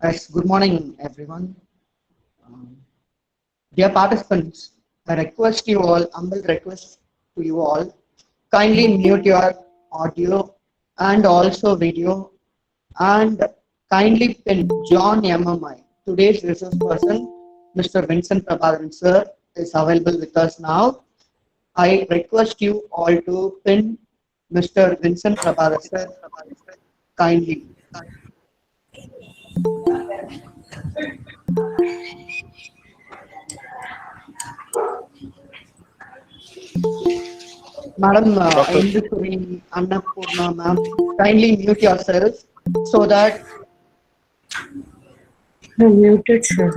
Yes, good morning, everyone. Um, Dear participants, I request you all, humble request to you all, kindly mute your audio and also video and kindly pin John MMI. Today's resource person, Mr. Vincent Prabhakaran sir, is available with us now. I request you all to pin Mr. Vincent Prabhakaran sir kindly. Madam Doctor, Indukuri Annapurna ma'am, kindly mute yourself so that Muted, sir.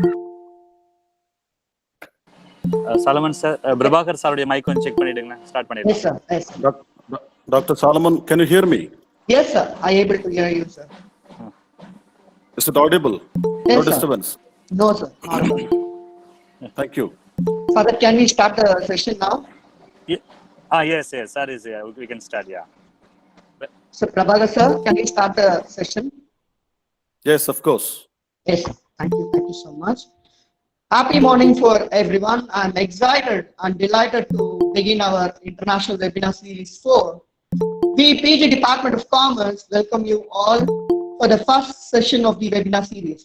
Solomon sir, Prabhakar சாருடைய mic கொஞ்சம் check பண்ணிடுங்க. Start yes பண்ணிடலாம். sir, yes sir. Dr. Solomon, can you hear me? Yes sir, I able to hear you sir. Is it audible? Yes No sir. disturbance. No sir, not at all. Thank you. Father, can we start the session now? Yes, sir is here. We can start, yeah. So Prabhakar sir, can we start the session? Yes, of course. Yes, thank you so much. Happy morning for everyone. I'm excited and delighted to begin our international webinar series 4. We, PG Department of Commerce, welcome you all for the first session of the webinar series.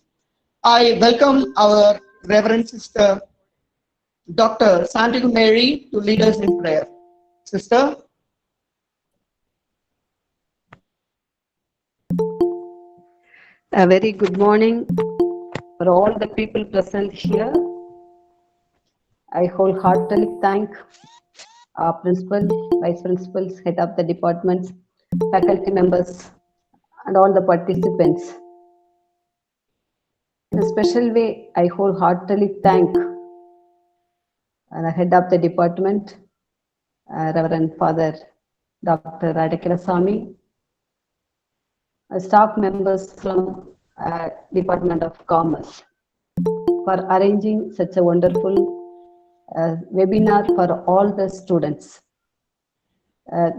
I welcome our Reverend Sister Dr. Santiago Mary to lead us in prayer. Sister. A very good morning for all the people present here. I wholeheartedly thank our principal, vice principals, head of the departments, faculty members, and all the participants. In a special way, I wholeheartedly thank the head of the department, Reverend Father Dr. Radhikala staff members from Department of Commerce for arranging such a wonderful webinar for all the students.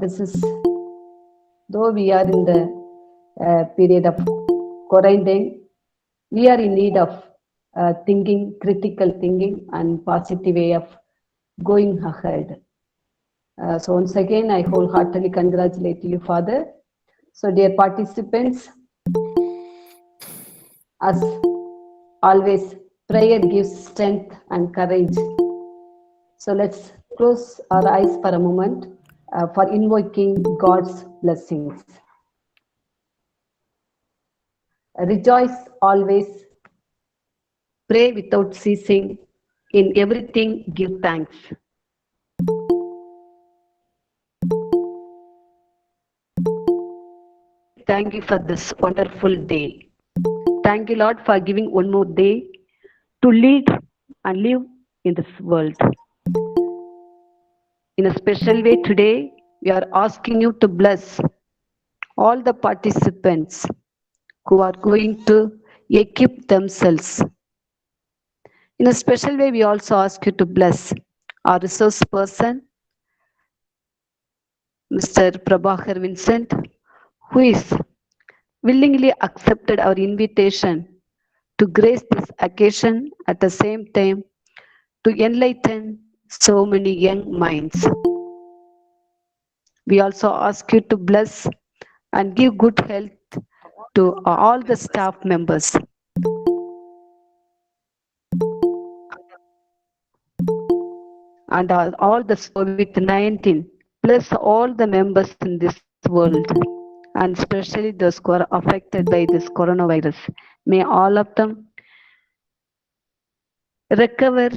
This is, though we are in the period of quarantine, we are in need of critical thinking and positive way of going ahead. So once again, I wholeheartedly congratulate you, Father. So dear participants, as always, prayer gives strength and courage. So let's close our eyes for a moment for invoking God's blessings. Rejoice always, pray without ceasing, in everything give thanks. Thank you for this wonderful day. Thank you, Lord, for giving one more day to lead and live in this world. In a special way today, we are asking you to bless all the participants who are going to equip themselves. In a special way, we also ask you to bless our resource person, Mr. Prabhakar Vincent, who is willingly accepted our invitation to grace this occasion, at the same time to enlighten so many young minds. We also ask you to bless and give good health to all the staff members. And all the COVID-19, plus all the members in this world, and especially those who are affected by this coronavirus. May all of them recover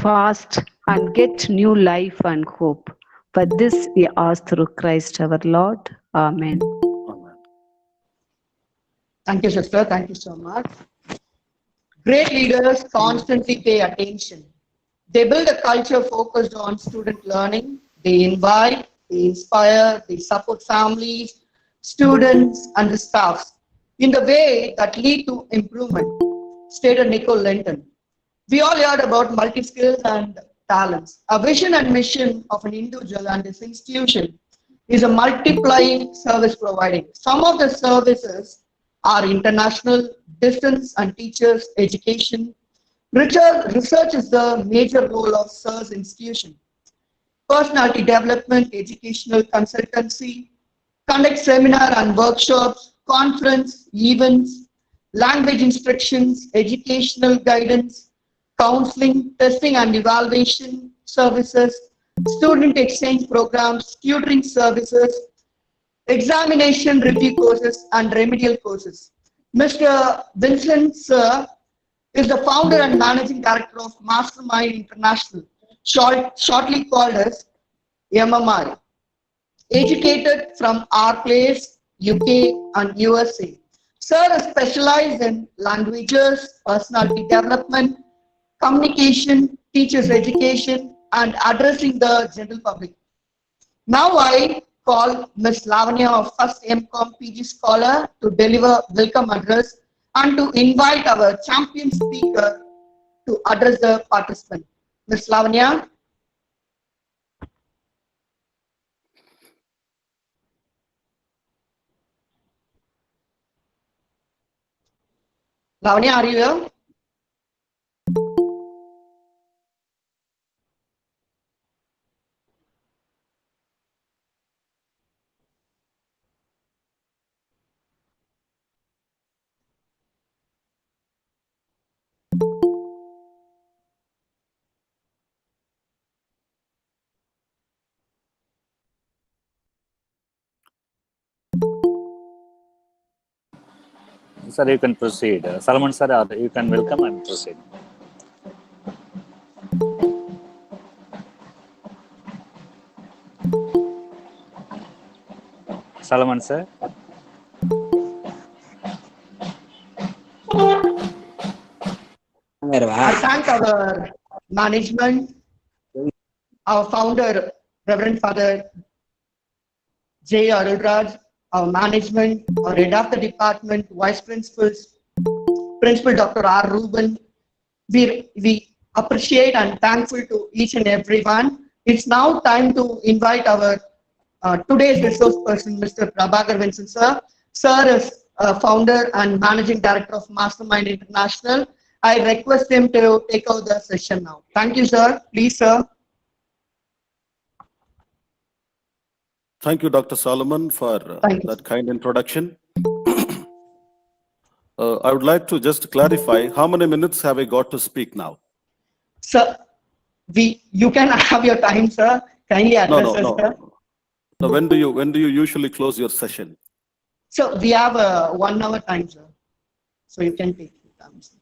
fast and get new life and hope. For this we ask through Christ our Lord. Amen. Thank you, sister. Thank you so much. Great leaders constantly pay attention. They build a culture focused on student learning. They invite, they inspire, they support families, students, and the staffs in the way that lead to improvement, stated Nicole Lenton. We all heard about multi-skills and talents. A vision and mission of an individual and this institution is a multiplying service providing. Some of the services are international, distance and teachers' education. Research is the major role of SIR's institution. Personality development, educational consultancy, conduct seminar and workshops, conference, events, language instructions, educational guidance, counseling, testing and evaluation services, student exchange programs, tutoring services, examination review courses, and remedial courses. Mr. Vincent Sir is the founder and managing director of Mastermind International, shortly called as MMR. Educated from our place, UK and USA. Sir is specialized in languages, personality development, communication, teachers education, and addressing the general public. Now I call Ms. Lavanya of First MCOM PG Scholar to deliver welcome address and to invite our champion speaker to address the participant. Ms. Lavanya. Lavanya, are you here? Sir, you can proceed. Solomon sir, you can welcome and proceed. Solomon sir. I thank our management, our founder, Reverend Father J. Arulraj, our management, our head of the department, vice principals, Principal Dr. R. Ruben. We appreciate and thankful to each and everyone. It's now time to invite our today's resource person, Mr. Prabhakar Vincent sir. Sir is founder and managing director of Mastermind International. I request him to take over the session now. Thank you, sir. Please, sir. Thank you, Dr. Solomon, for that kind introduction. I would like to just clarify, how many minutes have I got to speak now? Sir, you can have your time, sir. Kindly address us, sir. No, when do you usually close your session? So we have a 1 hour time, sir. So you can take your time, sir.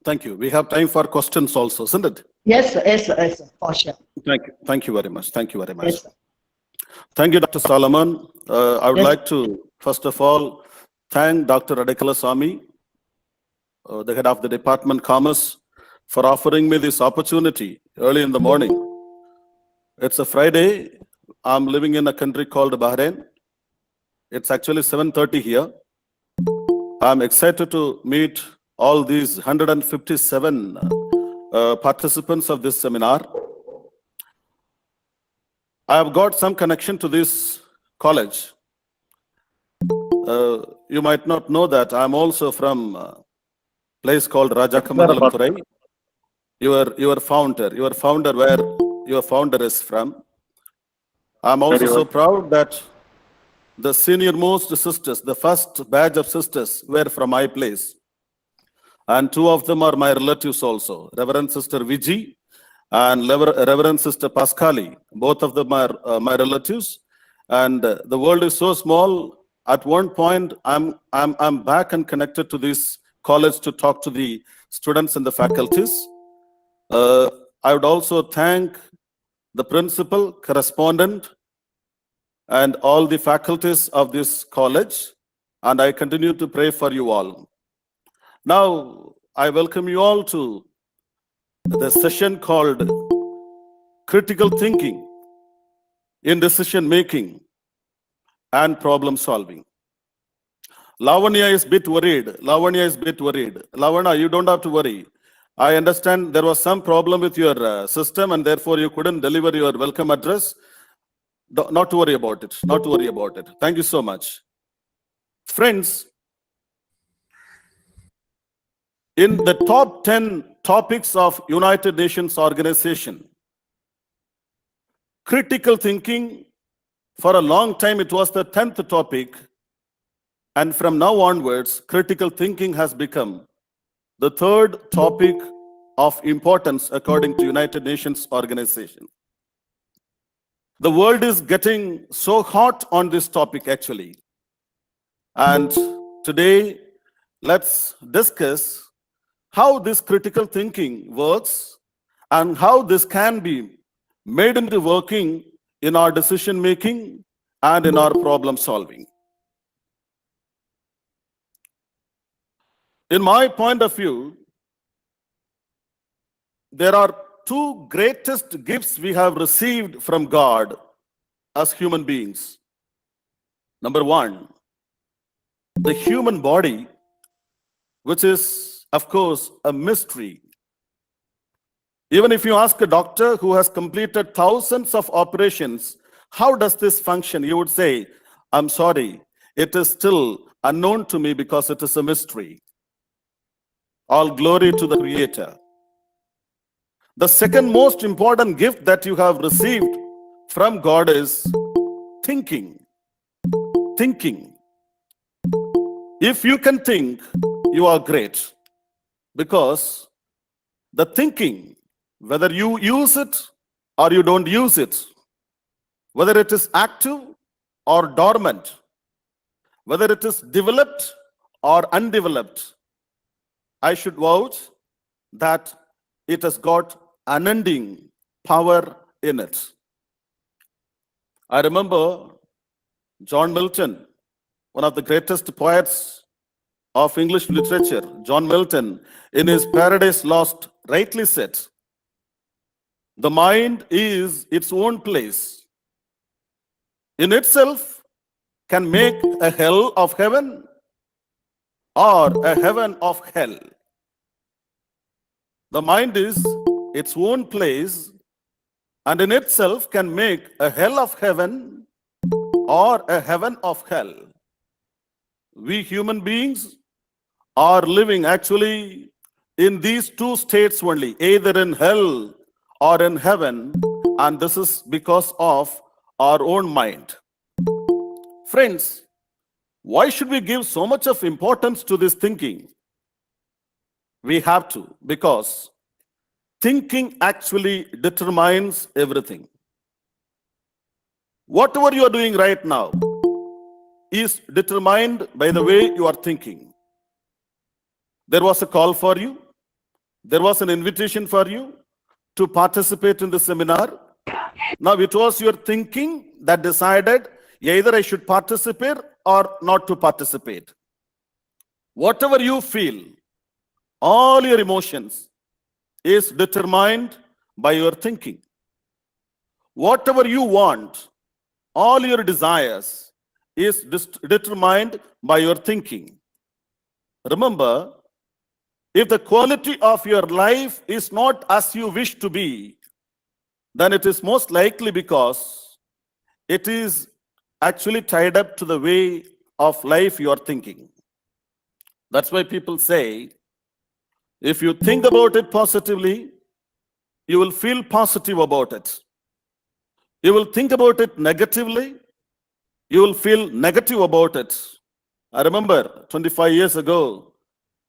Thank you. We have time for questions also, isn't it? Yes, sir. Yes, sir. Yes, sir. For sure. Thank you. Thank you very much. Thank you very much. Yes, sir. Thank you, Dr. Solomon. I would like to, first of all, thank Dr. Radikala Swami, the head of the Department of Commerce, for offering me this opportunity early in the morning. It's a Friday. I'm living in a country called Bahrain. It's actually 7:30 here. I'm excited to meet all these 157 participants of this seminar. I have got some connection to this college. You might not know that I'm also from a place called Rajakamadalam Thurai. Your founder where your founder is from. I'm also so proud that the senior most sisters, the first batch of sisters were from my place. And 2 of them are my relatives also, Reverend Sister Viji and Reverend Sister Pascali. Both of them are my relatives. And the world is so small. At one point, I'm back and connected to this college to talk to the students and the faculties. I would also thank the principal, correspondent, and all the faculties of this college. And I continue to pray for you all. Now, I welcome you all to the session called Critical Thinking in Decision Making and Problem Solving. Lavanya is a bit worried. Lavanya, you don't have to worry. I understand there was some problem with your system and therefore you couldn't deliver your welcome address. Not to worry about it. Thank you so much. Friends, in the top 10 topics of United Nations Organization, critical thinking, for a long time it was the 10th topic, and from now onwards, critical thinking has become the third topic of importance according to United Nations Organization. The world is getting so hot on this topic actually. And today, let's discuss how this critical thinking works and how this can be made into working in our decision making and in our problem solving. In my point of view, there are two greatest gifts we have received from God as human beings. Number one, the human body, which is, of course, a mystery. Even if you ask a doctor who has completed thousands of operations, how does this function? You would say, I'm sorry, it is still unknown to me because it is a mystery. All glory to the Creator. The second most important gift that you have received from God is thinking. Thinking. If you can think, you are great. Because the thinking, whether you use it or you don't use it, whether it is active or dormant, whether it is developed or undeveloped, I should vouch that it has got unending power in it. I remember John Milton, one of the greatest poets of English literature, John Milton, in his Paradise Lost, rightly said, the mind is its own place. In itself can make a hell of heaven or a heaven of hell. The mind is its own place and in itself can make a hell of heaven or a heaven of hell. We human beings are living actually in these two states only, either in hell or in heaven, and this is because of our own mind. Friends, why should we give so much of importance to this thinking? We have to, because thinking actually determines everything. Whatever you are doing right now is determined by the way you are thinking. There was a call for you. There was an invitation for you to participate in the seminar. Now it was your thinking that decided either I should participate or not to participate. Whatever you feel, all your emotions is determined by your thinking. Whatever you want, all your desires is determined by your thinking. Remember, if the quality of your life is not as you wish to be, then it is most likely because it is actually tied up to the way of life you are thinking. That's why people say, if you think about it positively, you will feel positive about it. You will think about it negatively, you will feel negative about it. I remember 25 years ago,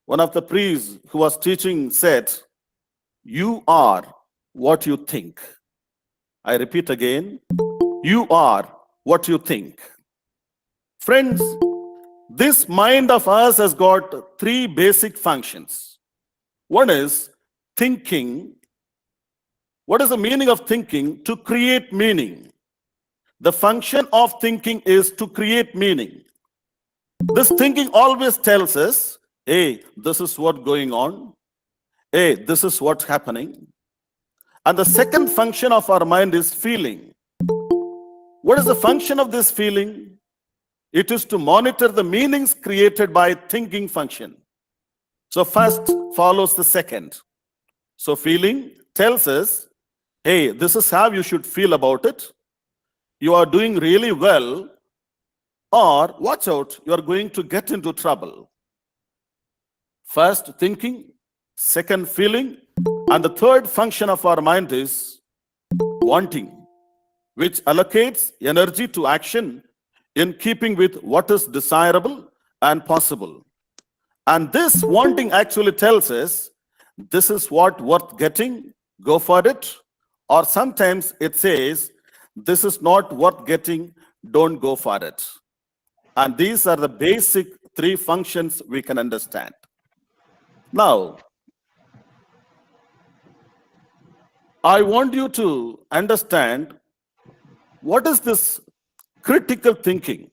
one of the priests who was teaching said, you are what you think. I repeat again, you are what you think. Friends, this mind of ours has got three basic functions. One is thinking. What is the meaning of thinking? To create meaning. The function of thinking is to create meaning. This thinking always tells us, hey, this is what's going on. Hey, this is what's happening. And the second function of our mind is feeling. What is the function of this feeling? It is to monitor the meanings created by thinking function. So first follows the second. So feeling tells us, hey, this is how you should feel about it. You are doing really well, or watch out, you are going to get into trouble. First, thinking, second, feeling, and the third function of our mind is wanting, which allocates energy to action in keeping with what is desirable and possible. And this wanting actually tells us this is what worth getting, go for it. Or sometimes it says this is not worth getting, don't go for it. And these are the basic three functions we can understand. Now, I want you to understand what is this critical thinking.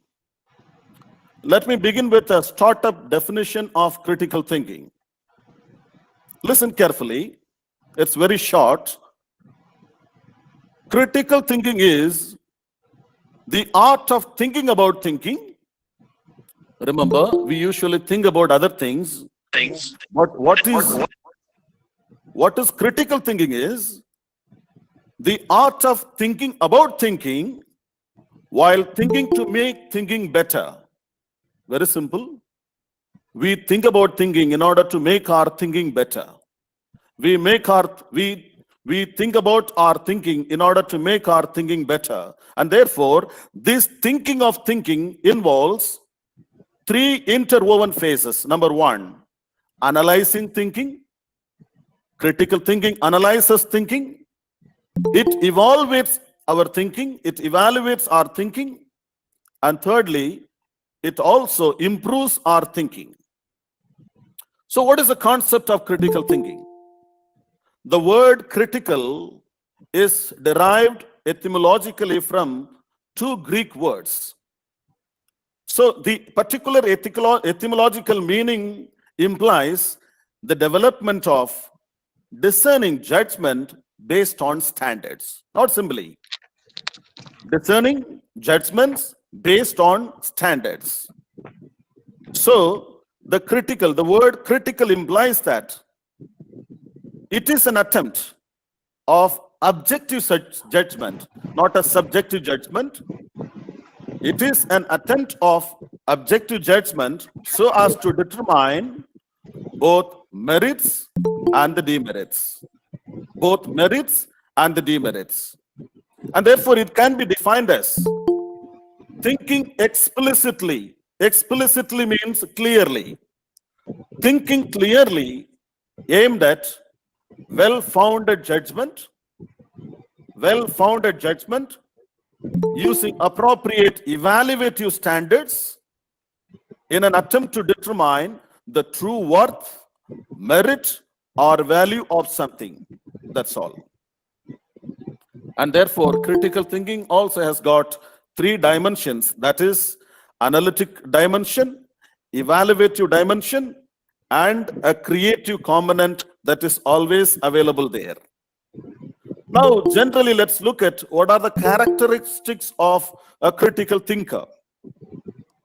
Let me begin with a startup definition of critical thinking. Listen carefully, it's very short. Critical thinking is the art of thinking about thinking. Remember, we usually think about other things. But what is critical thinking is the art of thinking about thinking while thinking to make thinking better. Very simple. We think about thinking in order to make our thinking better. We think about our thinking in order to make our thinking better. And therefore, this thinking of thinking involves three interwoven phases. Number one, analyzing thinking. Critical thinking analyzes thinking. It evaluates our thinking. It evaluates our thinking. And thirdly, it also improves our thinking. So what is the concept of critical thinking? The word critical is derived etymologically from two Greek words. So the particular etymological meaning implies the development of discerning judgment based on standards. Not simply discerning judgments based on standards. So the word critical implies that it is an attempt of objective judgment, not a subjective judgment. It is an attempt of objective judgment so as to determine both merits and the demerits. Both merits and the demerits. And therefore, it can be defined as thinking explicitly. Explicitly means clearly. Thinking clearly aimed at well-founded judgment using appropriate evaluative standards in an attempt to determine the true worth, merit, or value of something. That's all. And therefore, critical thinking also has got three dimensions. That is, analytic dimension, evaluative dimension, and a creative component that is always available there. Now, generally, let's look at what are the characteristics of a critical thinker.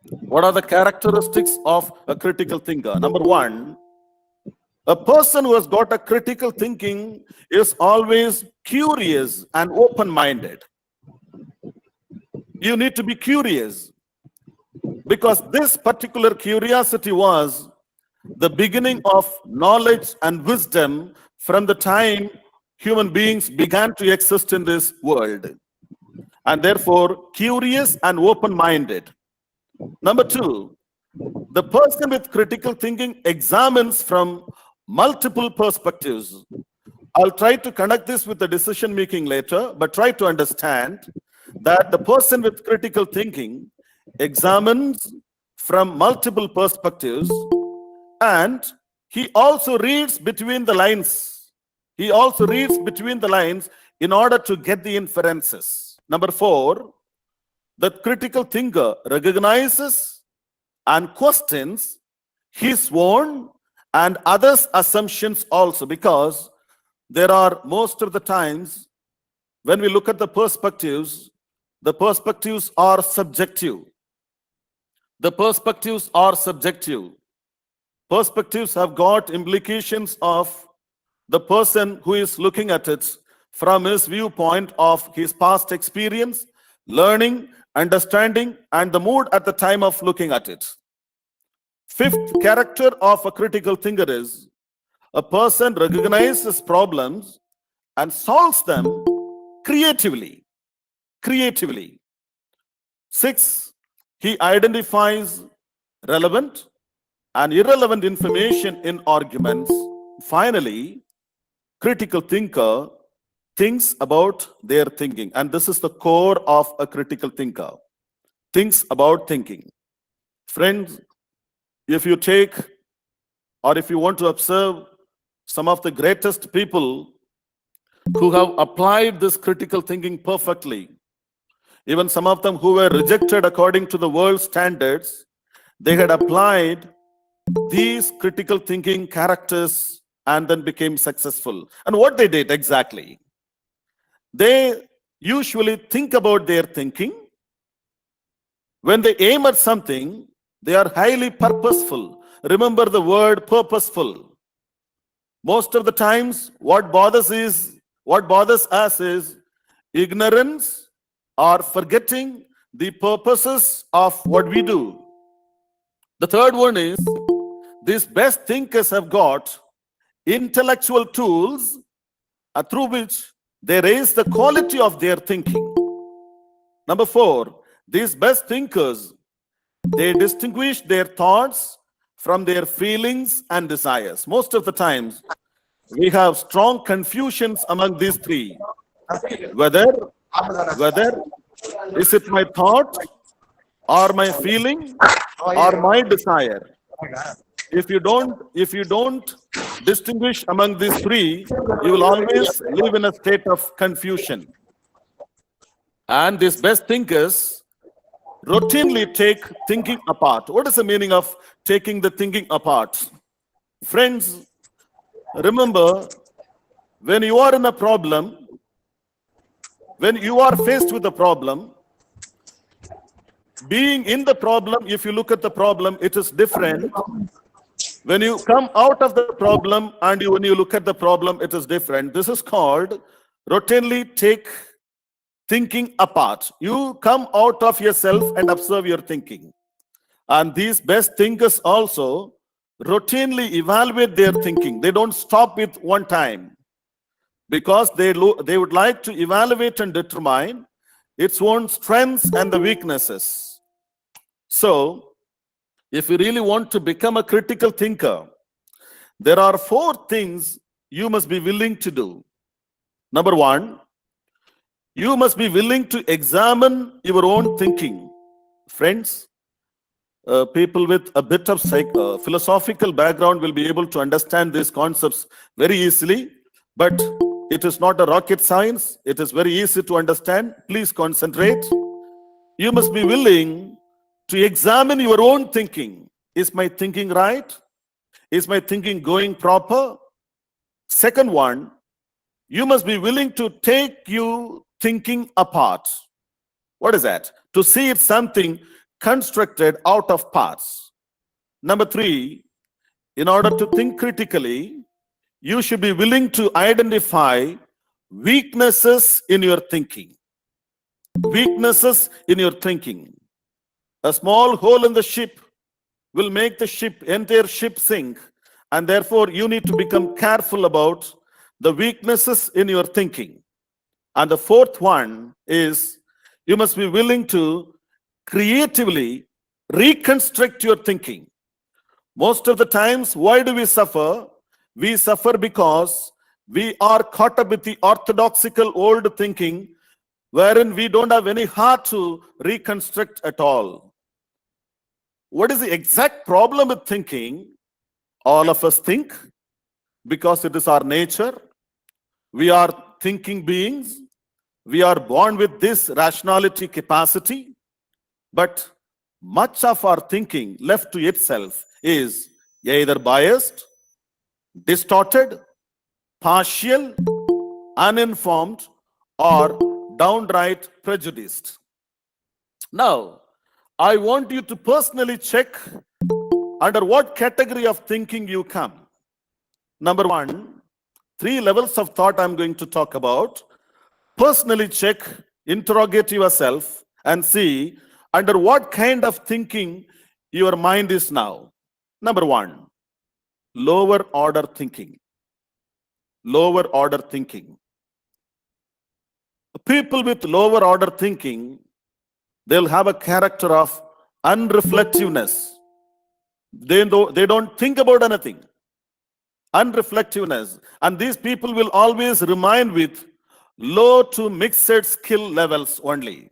What are the characteristics of a critical thinker? Number one, a person who has got a critical thinking is always curious and open-minded. You need to be curious, because this particular curiosity was the beginning of knowledge and wisdom from the time human beings began to exist in this world. And therefore, curious and open-minded. Number two, the person with critical thinking examines from multiple perspectives. I'll try to connect this with the decision making later, but try to understand that the person with critical thinking examines from multiple perspectives, and he also reads between the lines. He also reads between the lines in order to get the inferences. Number four, the critical thinker recognizes and questions his own and others' assumptions also, because there are most of the times when we look at the perspectives are subjective. The perspectives are subjective. Perspectives have got implications of the person who is looking at it from his viewpoint of his past experience, learning, understanding, and the mood at the time of looking at it. Fifth character of a critical thinker is a person recognizes problems and solves them creatively. Creatively. 6, he identifies relevant and irrelevant information in arguments. Finally, critical thinker thinks about their thinking, and this is the core of a critical thinker. Thinks about thinking. Friends, if you take or if you want to observe some of the greatest people who have applied this critical thinking perfectly, even some of them who were rejected according to the world standards, they had applied these critical thinking characters and then became successful. And what they did exactly? They usually think about their thinking. When they aim at something, they are highly purposeful. Remember the word purposeful. Most of the times, what bothers us is ignorance or forgetting the purposes of what we do. The third one is these best thinkers have got intellectual tools through which they raise the quality of their thinking. Number 4, these best thinkers, they distinguish their thoughts from their feelings and desires. Most of the times, we have strong confusions among these three. Whether is it my thought or my feeling or my desire? If you don't distinguish among these three, you will always live in a state of confusion. And these best thinkers routinely take thinking apart. What is the meaning of taking the thinking apart? Friends, remember, when you are in a problem, when you are faced with a problem, being in the problem, if you look at the problem, it is different. When you come out of the problem and when you look at the problem, it is different. This is called routinely take thinking apart. You come out of yourself and observe your thinking. And these best thinkers also routinely evaluate their thinking. They don't stop with one time, because they would like to evaluate and determine its own strengths and the weaknesses. So, if you really want to become a critical thinker, there are 4 things you must be willing to do. Number 1, you must be willing to examine your own thinking. Friends, people with a bit of philosophical background will be able to understand these concepts very easily, but it is not a rocket science. It is very easy to understand. Please concentrate. You must be willing to examine your own thinking. Is my thinking right? Is my thinking going proper? Second one, you must be willing to take your thinking apart. What is that? To see it something constructed out of parts. Number 3, in order to think critically, you should be willing to identify weaknesses in your thinking. Weaknesses in your thinking. A small hole in the ship will make the entire ship sink, and therefore you need to become careful about the weaknesses in your thinking. And the 4th one is you must be willing to creatively reconstruct your thinking. Most of the times, why do we suffer? We suffer because we are caught up with the orthodoxical old thinking, wherein we don't have any heart to reconstruct at all. What is the exact problem with thinking? All of us think because it is our nature. We are thinking beings. We are born with this rationality capacity. But much of our thinking left to itself is either biased, distorted, partial, uninformed, or downright prejudiced. Now, I want you to personally check under what category of thinking you come. Number 1, 3 levels of thought I'm going to talk about. Personally check, interrogate yourself, and see under what kind of thinking your mind is now. Number one, lower order thinking. Lower order thinking. People with lower order thinking, they'll have a character of unreflectiveness. They don't think about anything. Unreflectiveness. And these people will always remain with low to mixed skill levels only.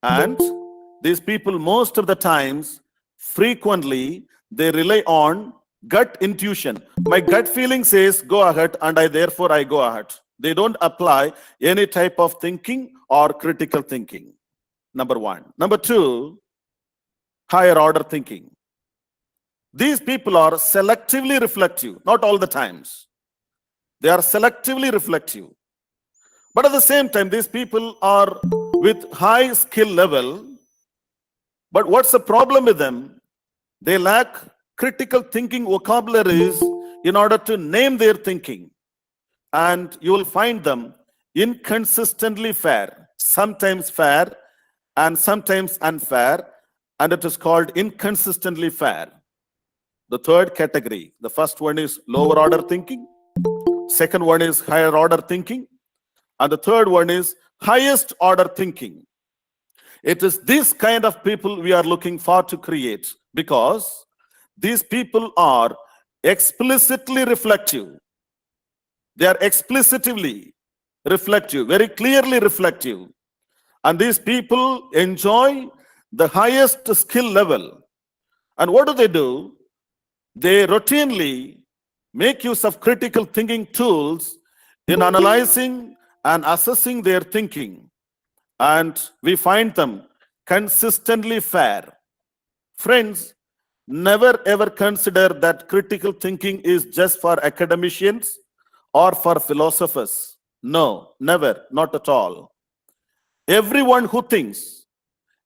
And these people, most of the times, frequently, they rely on gut intuition. My gut feeling says go ahead, and therefore I go ahead. They don't apply any type of thinking or critical thinking. Number one. Number two, higher order thinking. These people are selectively reflective, not all the times. They are selectively reflective. But at the same time, these people are with high skill level. But what's the problem with them? They lack critical thinking vocabularies in order to name their thinking. And you will find them inconsistently fair, sometimes fair and sometimes unfair, and it is called inconsistently fair. The third category, the first one is lower order thinking, second one is higher order thinking, and the third one is highest order thinking. It is this kind of people we are looking for to create, because these people are explicitly reflective. They are explicitly reflective, very clearly reflective. And these people enjoy the highest skill level. And what do? They routinely make use of critical thinking tools in analyzing and assessing their thinking. And we find them consistently fair. Friends, never ever consider that critical thinking is just for academicians or for philosophers. No, never, not at all. Everyone who thinks,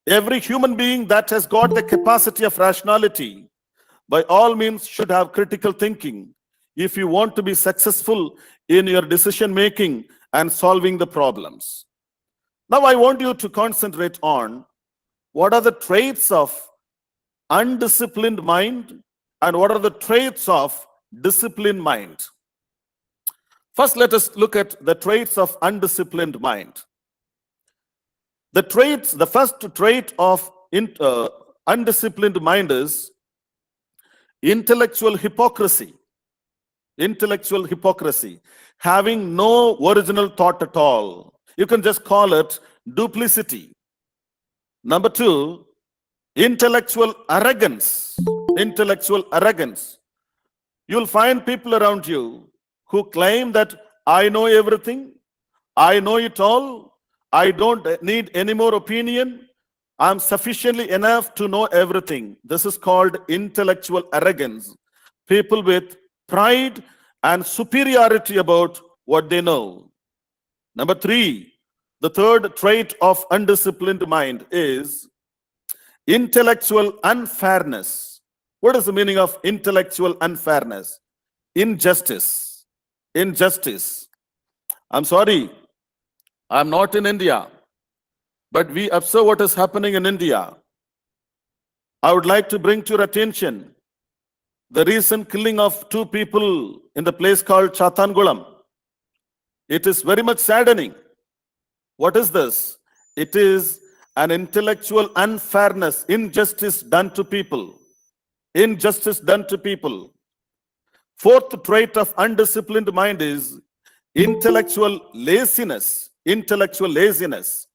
every human being that has got the capacity of rationality, by all means should have critical thinking if you want to be successful in your decision making and solving the problems. Now I want you to concentrate on what are the traits of undisciplined mind and what are the traits of disciplined mind. First, let us look at the traits of undisciplined mind. The first trait of undisciplined mind is intellectual hypocrisy. Intellectual hypocrisy. Having no original thought at all. You can just call it duplicity. Number two, intellectual arrogance. Intellectual arrogance. You'll find people around you who claim that I know everything, I know it all, I don't need any more opinion, I'm sufficiently enough to know everything. This is called intellectual arrogance. People with pride and superiority about what they know. Number three, the third trait of undisciplined mind is intellectual unfairness. What is the meaning of intellectual unfairness? Injustice. Injustice. I'm sorry, I'm not in India, but we observe what is happening in India. I would like to bring to your attention the recent killing of two people in the place called Chattangulam. It is very much saddening. What is this? It is an intellectual unfairness, injustice done to people. Injustice done to people. Fourth trait of undisciplined mind is intellectual laziness. Intellectual laziness.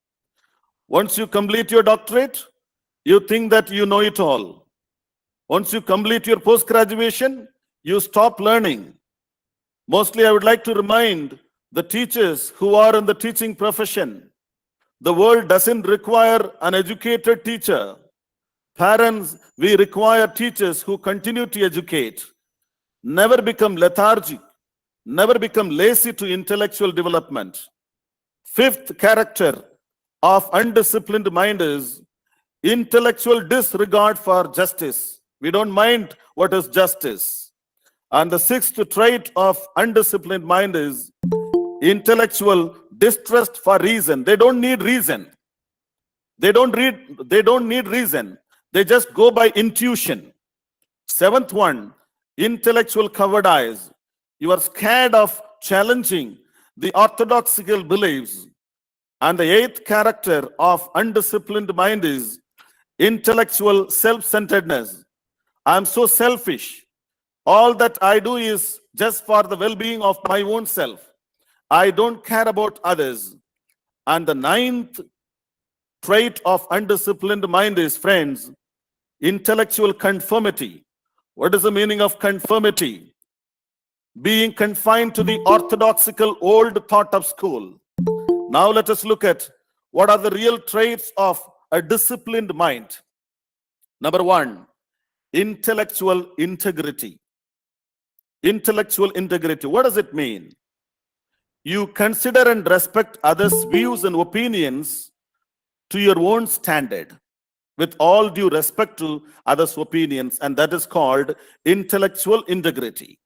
Once you complete your doctorate, you think that you know it all. Once you complete your post-graduation, you stop learning. Mostly I would like to remind the teachers who are in the teaching profession, the world doesn't require an educated teacher. Parents, we require teachers who continue to educate. Never become lethargic, never become lazy to intellectual development. Fifth character of undisciplined mind is intellectual disregard for justice. We don't mind what is justice. And the sixth trait of undisciplined mind is intellectual distrust for reason. They don't need reason. They don't need reason. They just go by intuition. Seventh one, intellectual cowardice. You are scared of challenging the orthodoxical beliefs. And the eighth character of undisciplined mind is intellectual self-centeredness. I'm so selfish. All that I do is just for the well-being of my own self. I don't care about others. And the ninth trait of undisciplined mind is, friends, intellectual conformity. What is the meaning of conformity? Being confined to the orthodoxical old thought of school. Now let us look at what are the real traits of a disciplined mind. Number one, intellectual integrity. Intellectual integrity, what does it mean? You consider and respect others' views and opinions to your own standard, with all due respect to others' opinions, and that is called intellectual integrity.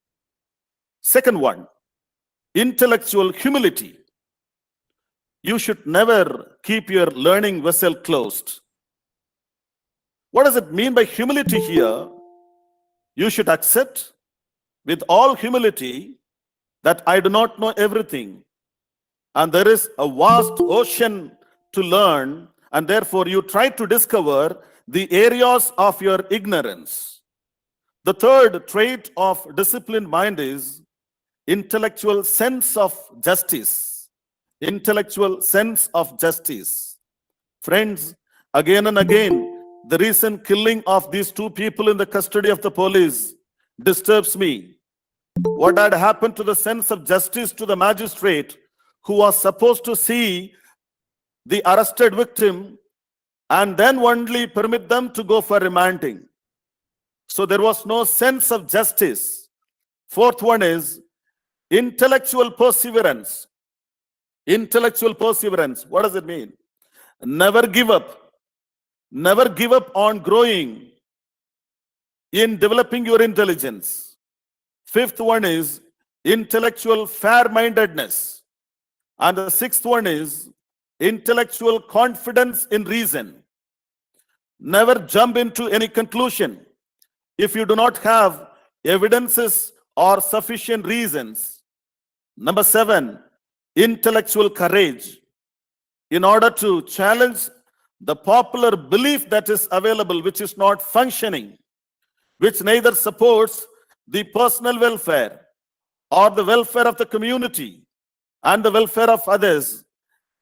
Second one, intellectual humility. You should never keep your learning vessel closed. What does it mean by humility here? You should accept with all humility that I do not know everything, and there is a vast ocean to learn, and therefore you try to discover the areas of your ignorance. The third trait of disciplined mind is intellectual sense of justice. Intellectual sense of justice. Friends, again and again, the recent killing of these two people in the custody of the police disturbs me. What had happened to the sense of justice to the magistrate who was supposed to see the arrested victim and then only permit them to go for remanding? So there was no sense of justice. Fourth one is intellectual perseverance. Intellectual perseverance, what does it mean? Never give up. Never give up on growing in developing your intelligence. Fifth one is intellectual fair-mindedness. And the sixth one is intellectual confidence in reason. Never jump into any conclusion if you do not have evidences or sufficient reasons. Number seven, intellectual courage. In order to challenge the popular belief that is available, which is not functioning, which neither supports the personal welfare or the welfare of the community and the welfare of others,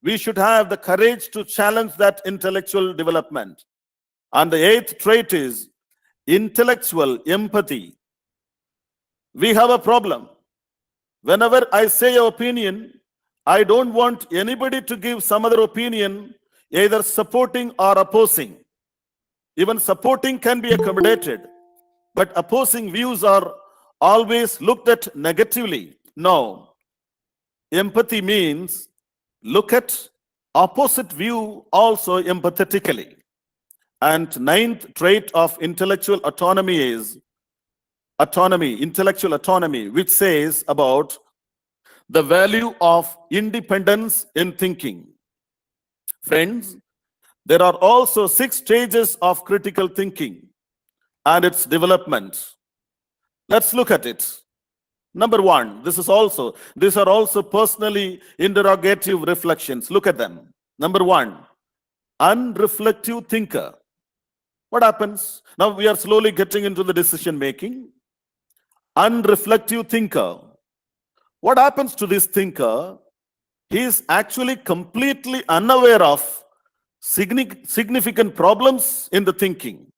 we should have the courage to challenge that intellectual development. And the eighth trait is intellectual empathy. We have a problem. Whenever I say an opinion, I don't want anybody to give some other opinion, either supporting or opposing. Even supporting can be accommodated, but opposing views are always looked at negatively. No. Empathy means look at opposite view also empathetically. And ninth trait of intellectual autonomy is intellectual autonomy, which says about the value of independence in thinking. Friends, there are also 6 stages of critical thinking and its development. Let's look at it. Number one, these are also personally interrogative reflections. Look at them. Number one, unreflective thinker. What happens? Now we are slowly getting into the decision making. Unreflective thinker. What happens to this thinker? He is actually completely unaware of significant problems in the thinking.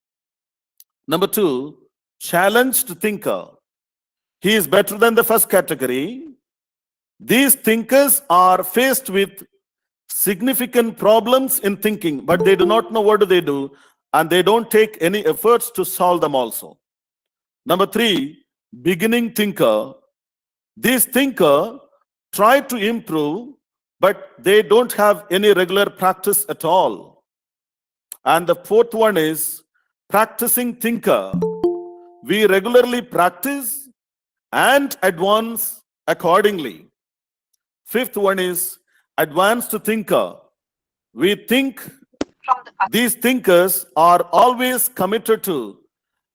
Number two, challenged thinker. He is better than the first category. These thinkers are faced with significant problems in thinking, but they do not know what they do, and they don't take any efforts to solve them also. Number three, beginning thinker. These thinkers try to improve, but they don't have any regular practice at all. And the fourth one is practicing thinker. We regularly practice and advance accordingly. Fifth one is advanced thinker. We think These thinkers are always committed to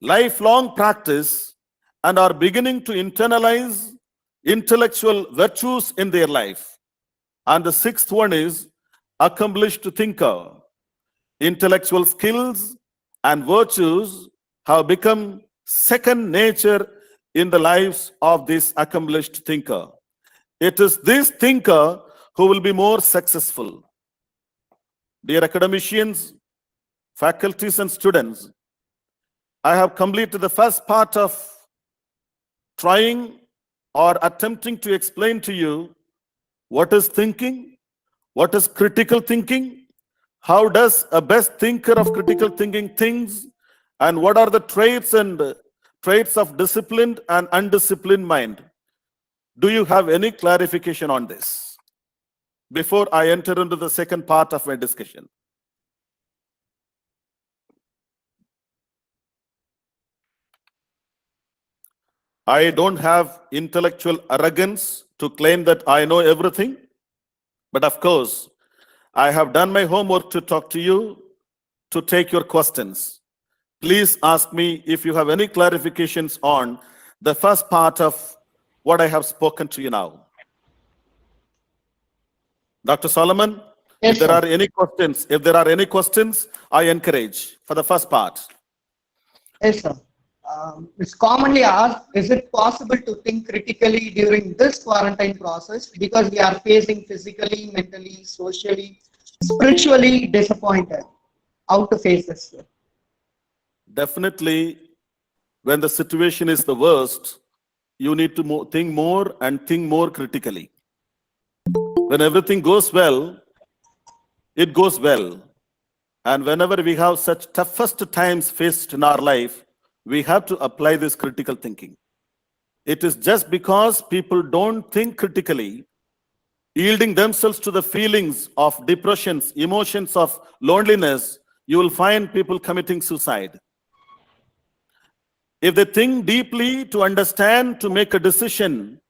lifelong practice and are beginning to internalize intellectual virtues in their life. And the sixth one is accomplished thinker. Intellectual skills and virtues have become second nature in the lives of this accomplished thinker. It is this thinker who will be more successful. Dear academicians, faculties and students, I have completed the first part of trying or attempting to explain to you what is thinking, what is critical thinking, how does a best thinker of critical thinking thinks, and what are the traits of disciplined and undisciplined mind. Do you have any clarification on this before I enter into the second part of my discussion? I don't have intellectual arrogance to claim that I know everything, but of course, I have done my homework to talk to you, to take your questions. Please ask me if you have any clarifications on the first part of what I have spoken to you now. Dr. Solomon, Yes, if there sir. are any questions, I encourage for the first part. Yes, sir. It's commonly asked, is it possible to think critically during this quarantine process because we are facing physically, mentally, socially, spiritually disappointed? How to face this, sir? Definitely, when the situation is the worst, you need to think more and think more critically. When everything goes well, it goes well. And whenever we have such toughest times faced in our life, we have to apply this critical thinking. It is just because people don't think critically, yielding themselves to the feelings of depressions, emotions of loneliness, you will find people committing suicide. If they think deeply to understand, to make a decision,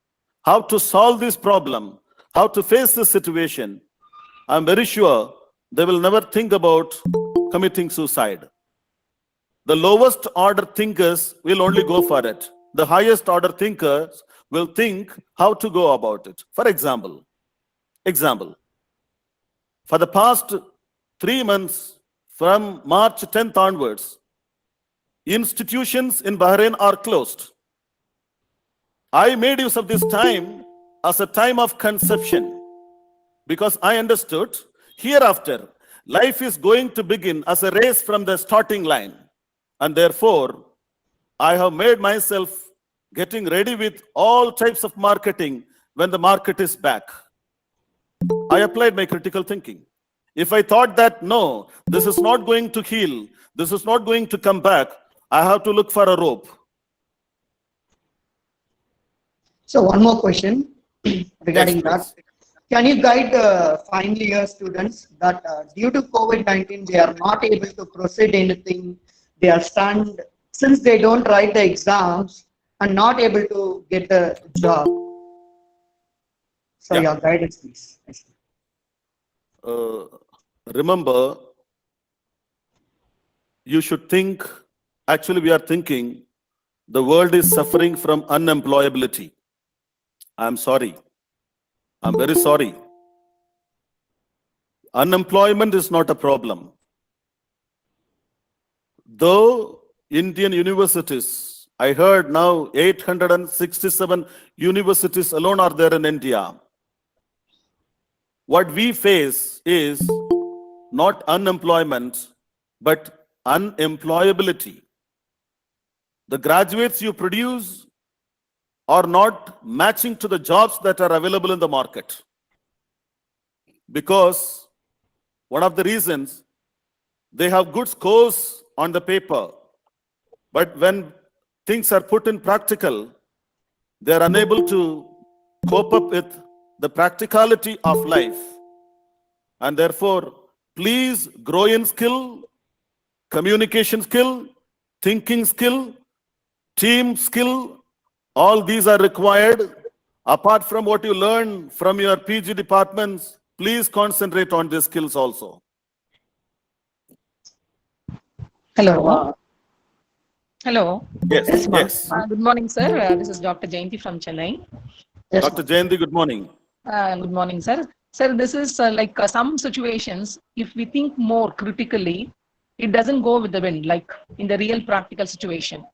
how to solve this problem, how to face this situation, I'm very sure they will never think about committing suicide. The lowest order thinkers will only go for it. The highest order thinkers will think how to go about it. For example, for the past 3 months, from March 10th onwards, institutions in Bahrain are closed. I made use of this time as a time of conception because I understood hereafter life is going to begin as a race from the starting line. And therefore, I have made myself getting ready with all types of marketing when the market is back. I applied my critical thinking. If I thought that, no, this is not going to heal, this is not going to come back, I have to look for a rope. So one more question regarding Yes, that. Can you guide the final year students that due to COVID-19, they are not able to proceed anything, they are stunned since they don't write the exams and not able to get a job? So Yeah. your guidance, please. Remember, you should think, actually we are thinking, the world is suffering from unemployability. I'm sorry. I'm very sorry. Unemployment is not a problem. Though Indian universities, I heard now 867 universities alone are there in India. What we face is not unemployment, but unemployability. The graduates you produce are not matching to the jobs that are available in the market. Because one of the reasons, they have good scores on the paper, but when things are put in practical, they are unable to cope up with the practicality of life. And therefore, please grow in skill, communication skill, thinking skill, team skill. All these are required. Apart from what you learn from your PG departments, please concentrate on these skills also. Hello. Hello. Yes, Yes, ma'am. yes. Good morning, sir. This is Dr. Jayanti from Chennai. Yes, Dr. Jayanti, good morning. Good morning, sir. Sir, this is like some situations, if we think more critically, it doesn't go with the wind, like in the real practical situation.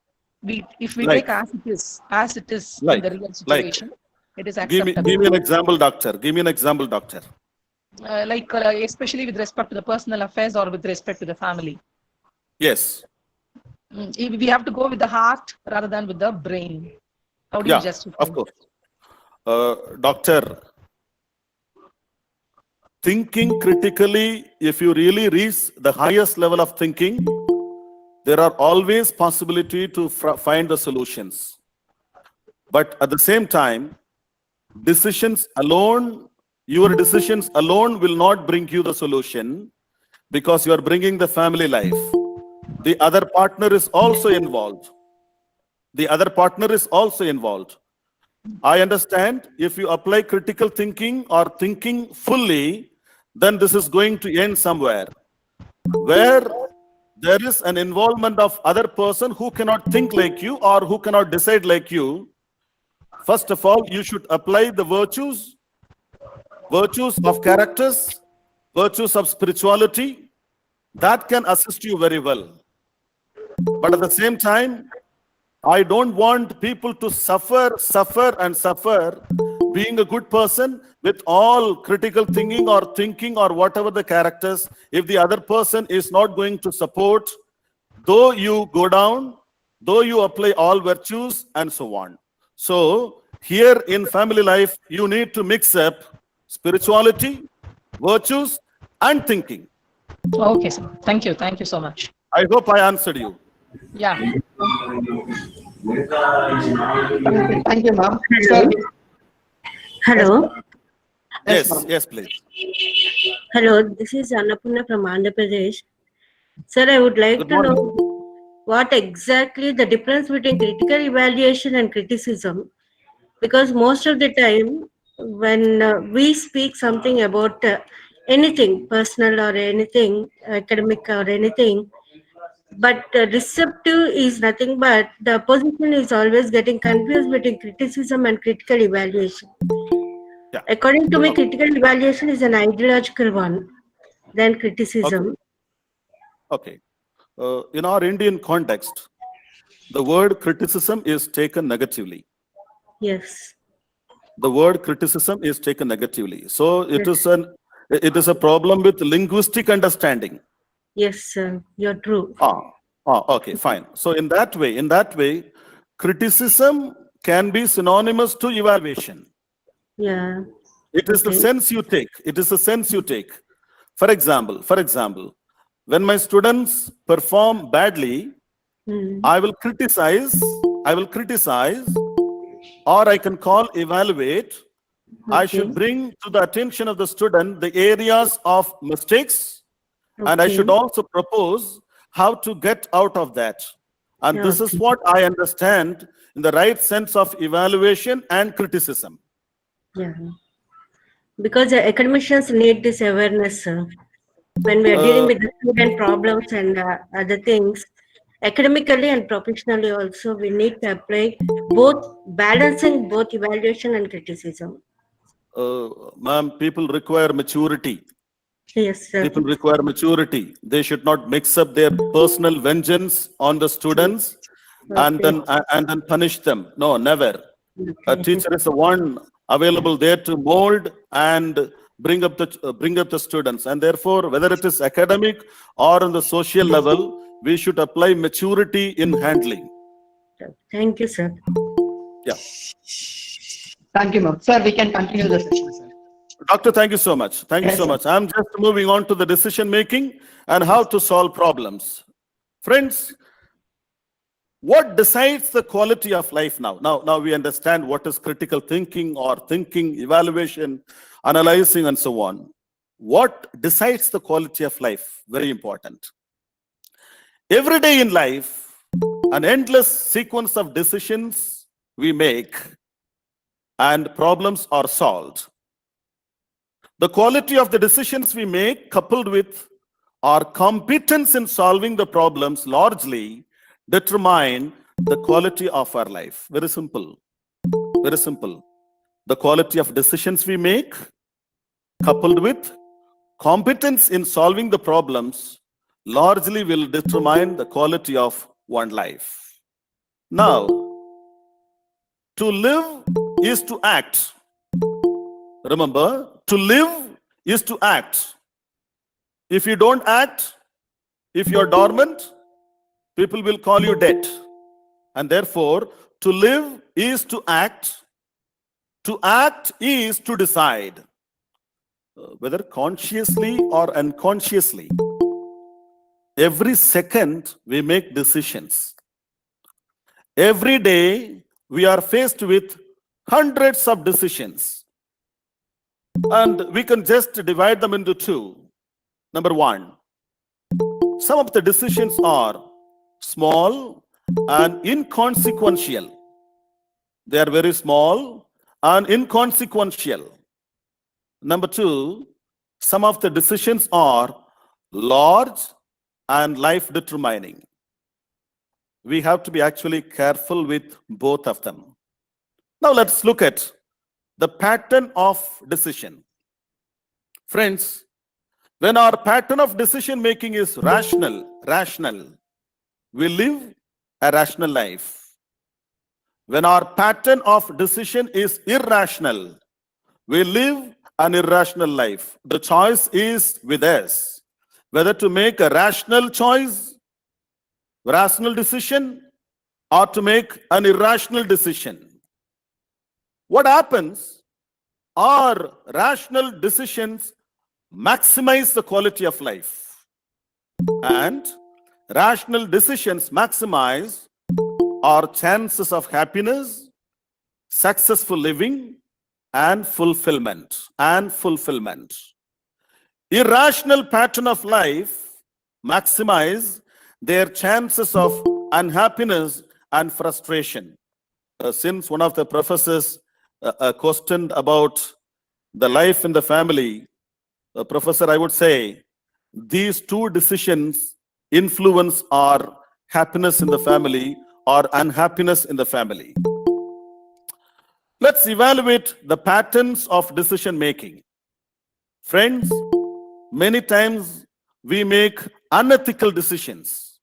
If we Like? take as it is in Like? the real Like? situation, it is Give me acceptable. an example, doctor. Give me an example, doctor. Especially with respect to the personal affairs or with respect to the family. Yes. We have to go with the heart rather than with the brain. How do you Yeah, justify? of course. Doctor, thinking critically, if you really reach the highest level of thinking, there are always possibility to find the solutions. But at the same time, decisions alone, your decisions alone will not bring you the solution because you are bringing the family life. The other partner is also involved. The other partner is also involved. I understand if you apply critical thinking or thinking fully, then this is going to end somewhere. Where there is an involvement of other person who cannot think like you or who cannot decide like you, first of all, you should apply the virtues of characters, virtues of spirituality, that can assist you very well. But at the same time, I don't want people to suffer being a good person with all critical thinking or whatever the characters. If the other person is not going to support, though you go down, though you apply all virtues and so on. So here in family life, you need to mix up spirituality, virtues, and thinking. Okay, sir. Thank you. Thank you so much. I hope I answered you. Yeah. Thank you, ma'am. Sir, Hello. yes, Yes, ma'am. yes, please. Hello, this is Annapurna from Andhra Pradesh. Sir, I would like Good to morning. know what exactly the difference between critical evaluation and criticism. Because most of the time, when we speak something about anything personal or anything academic or anything, but receptive is nothing but the opposition is always getting confused between criticism and critical evaluation. Yeah. According to me, critical evaluation is an ideological one than criticism. Okay. In our Indian context, the word criticism is taken negatively. Yes. The word criticism is taken negatively. So it Yes. is a problem with linguistic understanding. Yes, sir. You're true. Okay, fine. So in that way, criticism can be synonymous to evaluation. Yeah. It is the Okay. sense you take. It is the sense you take. For example, when my students perform badly, Hmm. I will criticize, or I can call evaluate. I should Okay. bring to the attention of the student the areas of mistakes, and I Okay. should also propose how to get out of that. And this is Okay. what I understand in the right sense of evaluation and criticism. Yeah. Because the academicians need this awareness, sir. When we are dealing with the student problems and other things, academically and professionally also, we need to apply both, balancing both evaluation and criticism. Ma'am, people require maturity. Yes, sir. People require maturity. They should not mix up their personal vengeance on the students and then punish them. No, never. A Okay. teacher is the one available there to mold and bring up the students. And therefore, whether it is academic or on the social level, we should apply maturity in handling. Thank you, sir. Yeah. Thank you, ma'am. Sir, we can continue the session, sir. Doctor, thank you so much. Thank you Yes, so sir. much. I'm just moving on to the decision making and how to solve problems. Friends, what decides the quality of life now? Now we understand what is critical thinking or thinking, evaluation, analyzing, and so on. What decides the quality of life? Very important. Every day in life, an endless sequence of decisions we make and problems are solved. The quality of the decisions we make, coupled with our competence in solving the problems largely determine the quality of our life. Very simple. Very simple. The quality of decisions we make, coupled with competence in solving the problems, largely will determine the quality of one life. Now, to live is to act. Remember, to live is to act. If you don't act, if you're dormant, people will call you dead. And therefore, to live is to act. To act is to decide, whether consciously or unconsciously. Every second we make decisions. Every day we are faced with hundreds of decisions. And we can just divide them into two. Number one, some of the decisions are small and inconsequential. They are very small and inconsequential. Number two, some of the decisions are large and life determining. We have to be actually careful with both of them. Now let's look at the pattern of decision. Friends, when our pattern of decision making is rational, we live a rational life. When our pattern of decision is irrational, we live an irrational life. The choice is with us, whether to make a rational choice, rational decision, or to make an irrational decision. What happens? Our rational decisions maximize the quality of life, and rational decisions maximize our chances of happiness, successful living, and fulfillment. Irrational pattern of life maximize their chances of unhappiness and frustration. Since one of the professors questioned about the life in the family, Professor, I would say these two decisions influence our happiness in the family or unhappiness in the family. Let's evaluate the patterns of decision making. Friends, many times we make unethical decisions.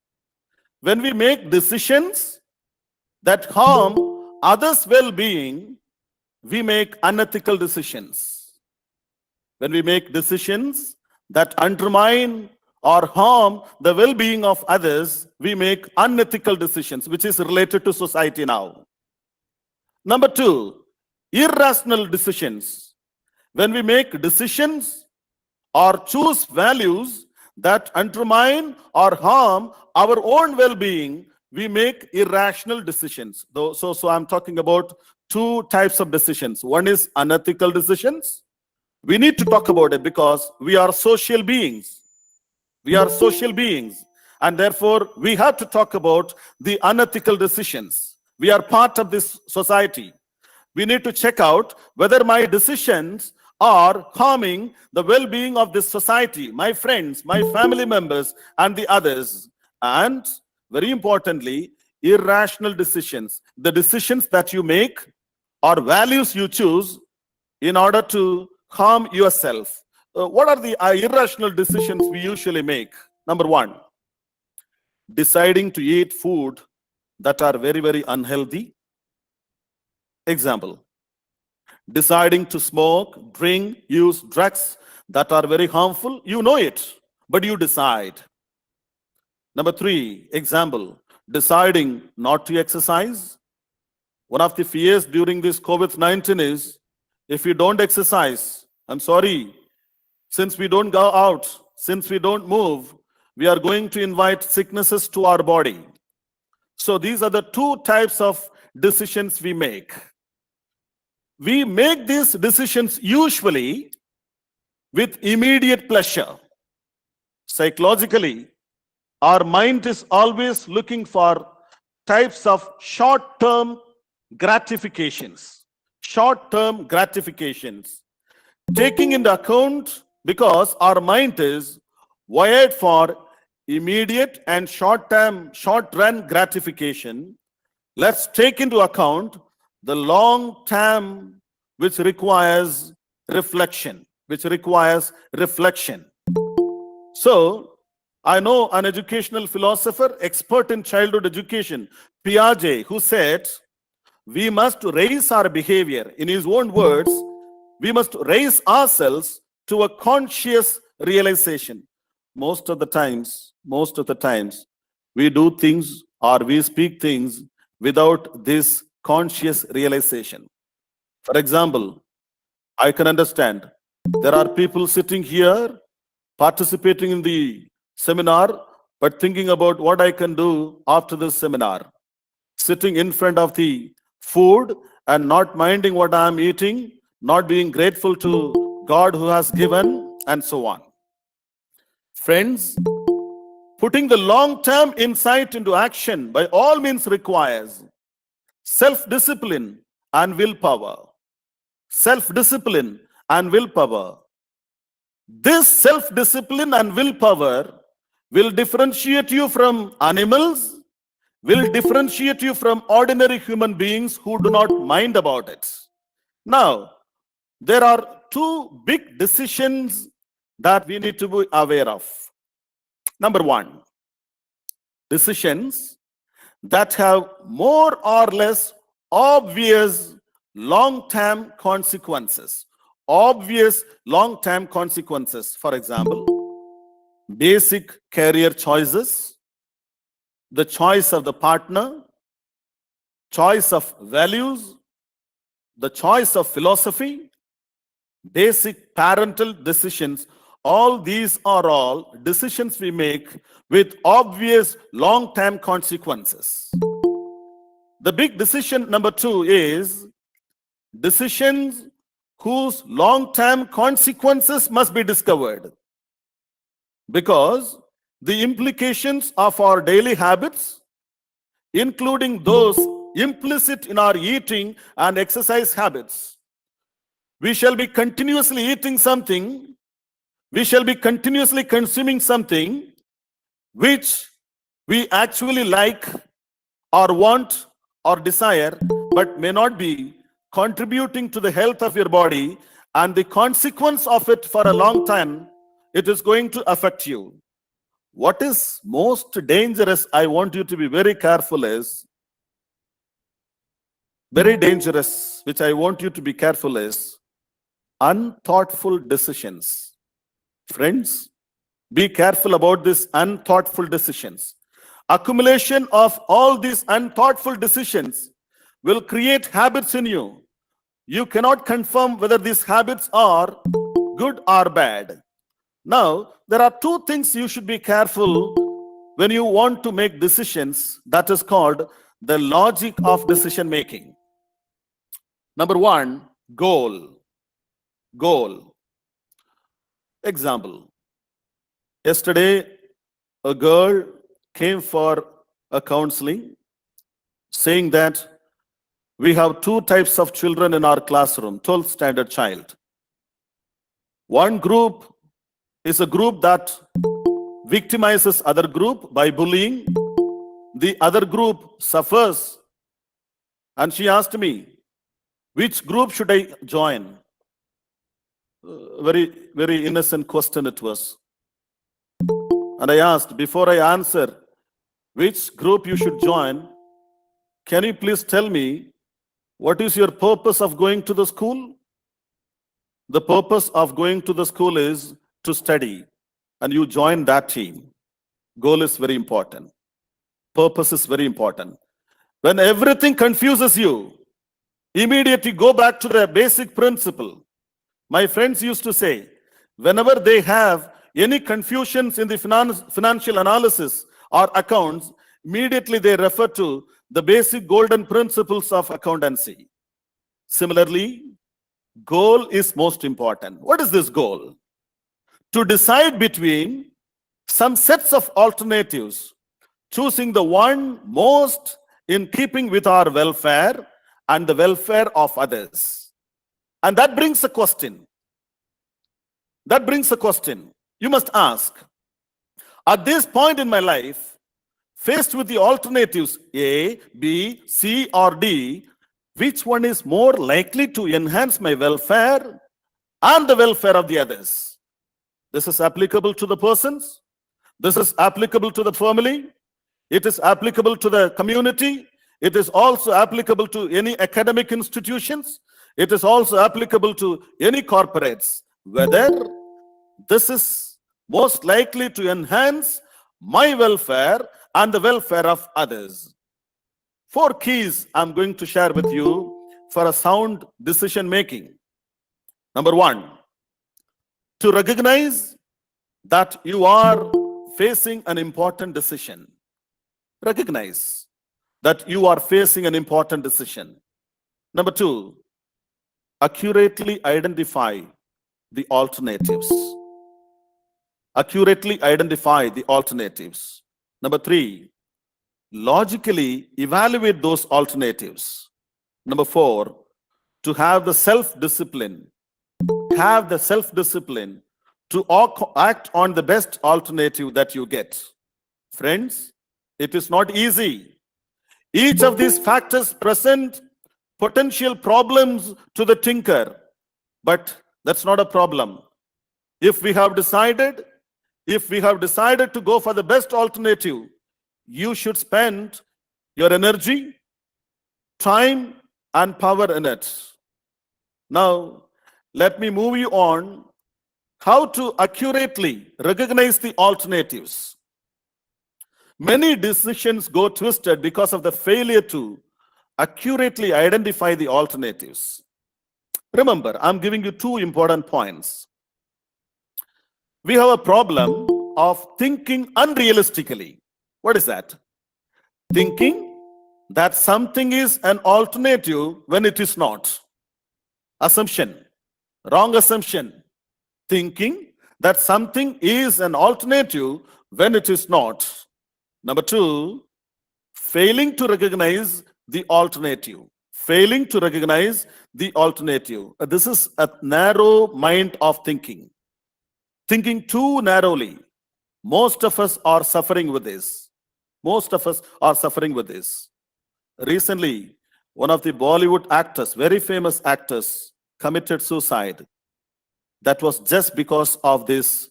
When we make decisions that harm others' well-being, we make unethical decisions. When we make decisions that undermine or harm the well-being of others, we make unethical decisions, which is related to society now. Number two, irrational decisions. When we make decisions or choose values that undermine or harm our own well-being, we make irrational decisions. So I'm talking about two types of decisions. One is unethical decisions. We need to talk about it because we are social beings. We are social beings, and therefore we have to talk about the unethical decisions. We are part of this society. We need to check out whether my decisions are harming the well-being of this society, my friends, my family members, and the others. And very importantly, irrational decisions. The decisions that you make or values you choose in order to harm yourself. What are the irrational decisions we usually make? Number one, deciding to eat food that are very, very unhealthy. Example, deciding to smoke, drink, use drugs that are very harmful. You know it, but you decide. Number three, example, deciding not to exercise. One of the fears during this COVID-19 is, if you don't exercise, I'm sorry, since we don't go out, since we don't move, we are going to invite sicknesses to our body. So these are the two types of decisions we make. We make these decisions usually with immediate pleasure. Psychologically, our mind is always looking for types of short-term gratifications. Short-term gratifications. Taking into account, because our mind is wired for immediate and short-run gratification, let's take into account the long term which requires reflection, So, I know an educational philosopher, expert in childhood education, Piaget, who said, we must raise our behavior. In his own words, we must raise ourselves to a conscious realization. Most of the times, we do things or we speak things without this conscious realization. For example, I can understand there are people sitting here participating in the seminar, but thinking about what I can do after this seminar. Sitting in front of the food and not minding what I am eating, not being grateful to God who has given, and so on. Friends, putting the long-term insight into action by all means requires self-discipline and willpower. Self-discipline and willpower. This self-discipline and willpower will differentiate you from animals, will differentiate you from ordinary human beings who do not mind about it. Now, there are two big decisions that we need to be aware of. Number one, decisions that have more or less obvious long-term consequences. Obvious long-term consequences. For example, basic career choices, the choice of the partner, choice of values, the choice of philosophy, basic parental decisions. All these are all decisions we make with obvious long-term consequences. The big decision number two is decisions whose long-term consequences must be discovered. Because the implications of our daily habits, including those implicit in our eating and exercise habits, we shall be continuously eating something, we shall be continuously consuming something which we actually like or want or desire, but may not be contributing to the health of your body, and the consequence of it for a long time, it is going to affect you. What is most dangerous, I want you to be very careful is, very dangerous, which I want you to be careful is, unthoughtful decisions. Friends, be careful about these unthoughtful decisions. Accumulation of all these unthoughtful decisions will create habits in you. You cannot confirm whether these habits are good or bad. Now, there are two things you should be careful when you want to make decisions. That is called the logic of decision making. Number one, goal. Goal. Example. Yesterday, a girl came for a counseling saying that we have two types of children in our classroom, 12th standard child. One group is a group that victimizes other group by bullying. The other group suffers. And she asked me, which group should I join? Very, very innocent question it was. And I asked, before I answer which group you should join, can you please tell me what is your purpose of going to the school? The purpose of going to the school is to study, and you join that team. Goal is very important. Purpose is very important. When everything confuses you, immediately go back to the basic principle. My friends used to say, whenever they have any confusions in the financial analysis or accounts, immediately they refer to the basic golden principles of accountancy. Similarly, goal is most important. What is this goal? To decide between some sets of alternatives, choosing the one most in keeping with our welfare and the welfare of others. And that brings a question. You must ask, At this point in my life, faced with the alternatives A, B, C, or D, which one is more likely to enhance my welfare and the welfare of the others? This is applicable to the persons. This is applicable to the family. It is applicable to the community. It is also applicable to any academic institutions. It is also applicable to any corporates. Whether this is most likely to enhance my welfare and the welfare of others. 4 keys I'm going to share with you for a sound decision making. Number 1, to recognize that you are facing an important decision. Recognize that you are facing an important decision. Number 2, accurately identify the alternatives. Accurately identify the alternatives. Number 3, logically evaluate those alternatives. Number 4, to have the self-discipline. Have the self-discipline to act on the best alternative that you get. Friends, it is not easy. Each of these factors present potential problems to the thinker, but that's not a problem. If we have decided to go for the best alternative, you should spend your energy, time, and power in it. Now, let me move you on how to accurately recognize the alternatives. Many decisions go twisted because of the failure to accurately identify the alternatives. Remember, I'm giving you 2 important points. We have a problem of thinking unrealistically. What is that? Thinking that something is an alternative when it is not. Assumption. Wrong assumption. Thinking that something is an alternative when it is not. Number 2, failing to recognize the alternative. Failing to recognize the alternative. This is a narrow mind of thinking. Thinking too narrowly. Most of us are suffering with this. Most of us are suffering with this. Recently, one of the Bollywood actors, very famous actors, committed suicide. That was just because of this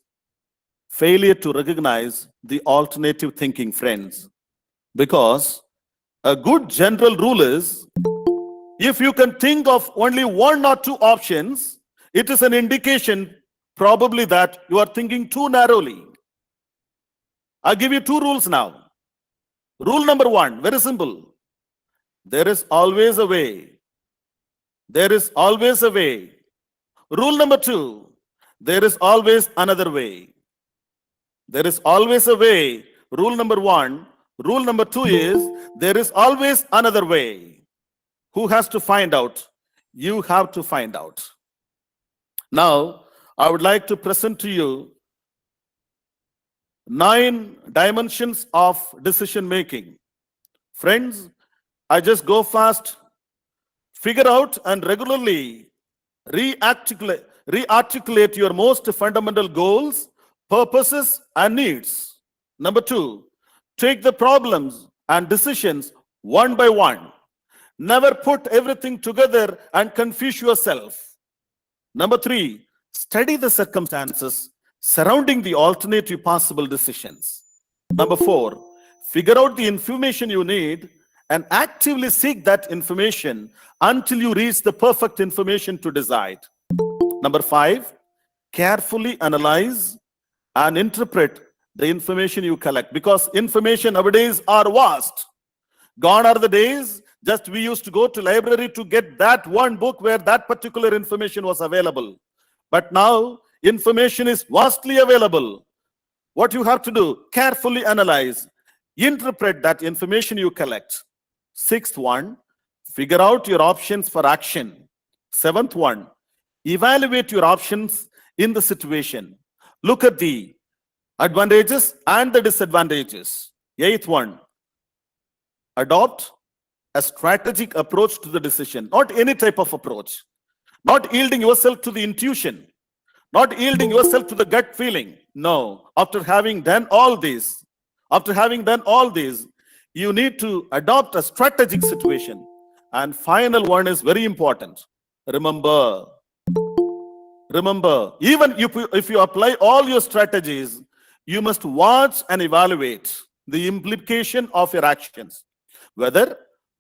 failure to recognize the alternative thinking, friends. Because a good general rule is, if you can think of only 1 or 2 options, it is an indication probably that you are thinking too narrowly. I'll give you 2 rules now. Rule number 1, very simple. There is always a way. There is always a way. Rule number 2, there is always another way. There is always a way. Rule number 1. Rule number 2 is, there is always another way. Who has to find out? You have to find out. Now, I would like to present to you 9 dimensions of decision making. Friends, I just go fast. Figure out and regularly re-articulate your most fundamental goals, purposes, and needs. Number 2, take the problems and decisions one by one. Never put everything together and confuse yourself. Number 3, study the circumstances surrounding the alternative possible decisions. Number 4, figure out the information you need and actively seek that information until you reach the perfect information to decide. Number 5, carefully analyze and interpret the information you collect, because information nowadays are vast. Gone are the days just we used to go to library to get that one book where that particular information was available. But now information is vastly available. What you have to do, carefully analyze, interpret that information you collect. 6th one, figure out your options for action. 7th one, evaluate your options in the situation. Look at the advantages and the disadvantages. 8th one, adopt a strategic approach to the decision, not any type of approach. Not yielding yourself to the intuition, not yielding yourself to the gut feeling. No. After having done all this, you need to adopt a strategic situation. And final one is very important. Remember, even if you apply all your strategies, you must watch and evaluate the implication of your actions. Whether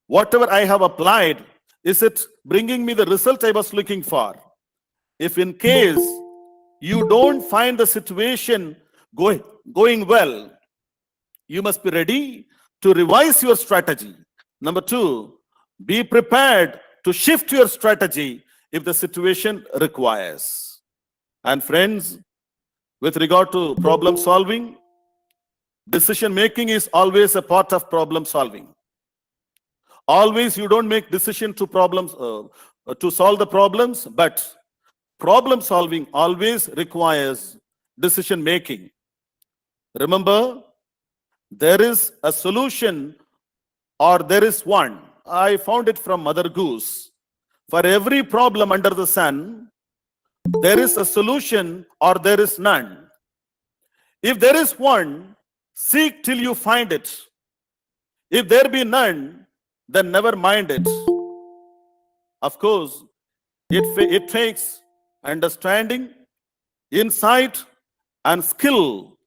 whatever I have applied, is it bringing me the result I was looking for? If in case you don't find the situation going well, you must be ready to revise your strategy. Number two, be prepared to shift your strategy if the situation requires. And friends, with regard to problem solving, decision making is always a part of problem solving. Always you don't make decision to solve the problems, but problem solving always requires decision making. Remember, there is a solution or there is one. I found it from Mother Goose. For every problem under the sun, there is a solution or there is none. If there is one, seek till you find it. If there be none, then never mind it. Of course, it takes understanding, insight, and skill.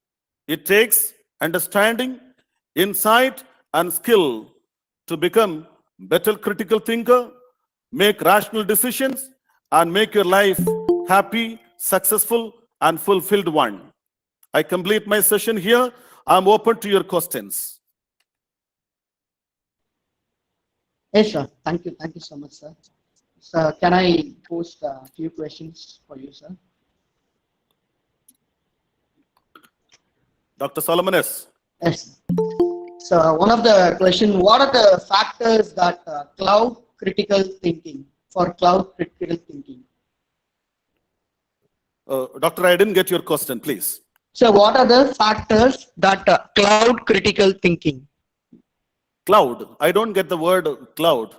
It takes understanding, insight, and skill to become better critical thinker, make rational decisions, and make your life happy, successful, and fulfilled one. I complete my session here. I'm open to your questions. Yes, sir. Thank you. Thank you so much, sir. Sir, can I post a few questions for you, sir? Dr. Solomon S. Yes. So one of the question, what are the factors that cloud critical thinking? Doctor, I didn't get your question, please. So what are the factors that cloud critical thinking? Cloud. I don't get the word cloud.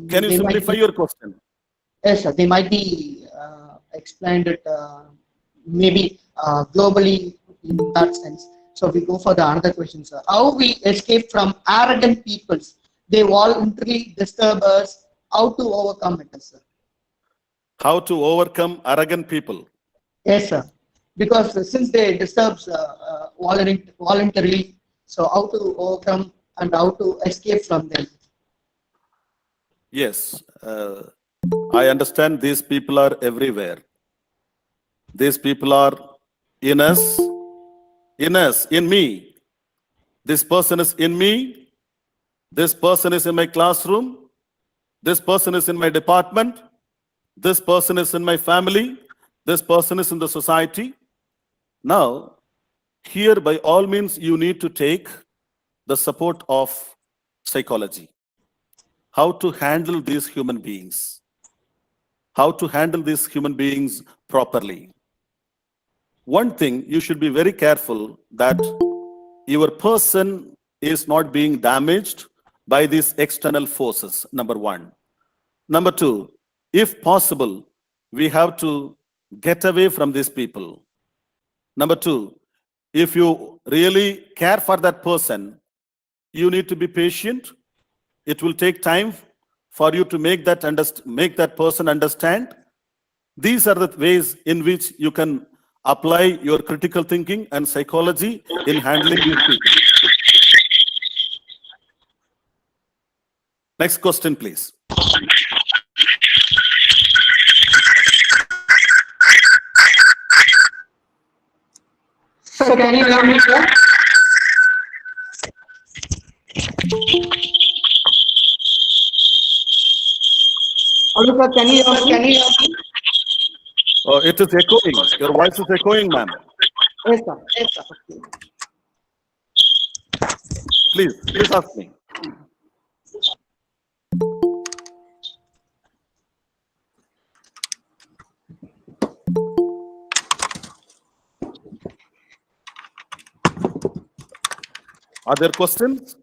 Can you They might simplify be- your question? Yes, sir. They might be explained it maybe globally in that sense. So we go for the another question, sir. How we escape from arrogant peoples? They voluntarily disturb us. How to overcome it, sir? How to overcome arrogant people? Yes, sir. Because since they disturb voluntarily, so how to overcome and how to escape from them? Yes, I understand these people are everywhere. These people are in us, in me. This person is in me. This person is in my classroom. This person is in my department. This person is in my family. This person is in the society. Now, here by all means, you need to take the support of psychology. How to handle these human beings. How to handle these human beings properly. One thing, you should be very careful that your person is not being damaged by these external forces, number one. Number two, if possible, we have to get away from these people. Number two, if you really care for that person, you need to be patient. It will take time for you to make that person understand. These are the ways in which you can apply your critical thinking and psychology in handling these people. Next question, please. So can you hear me, sir? Hello, sir. Can you hear me? It is echoing. Your voice is echoing, ma'am. Yes, sir. Yes, sir. Please ask me. Are there questions?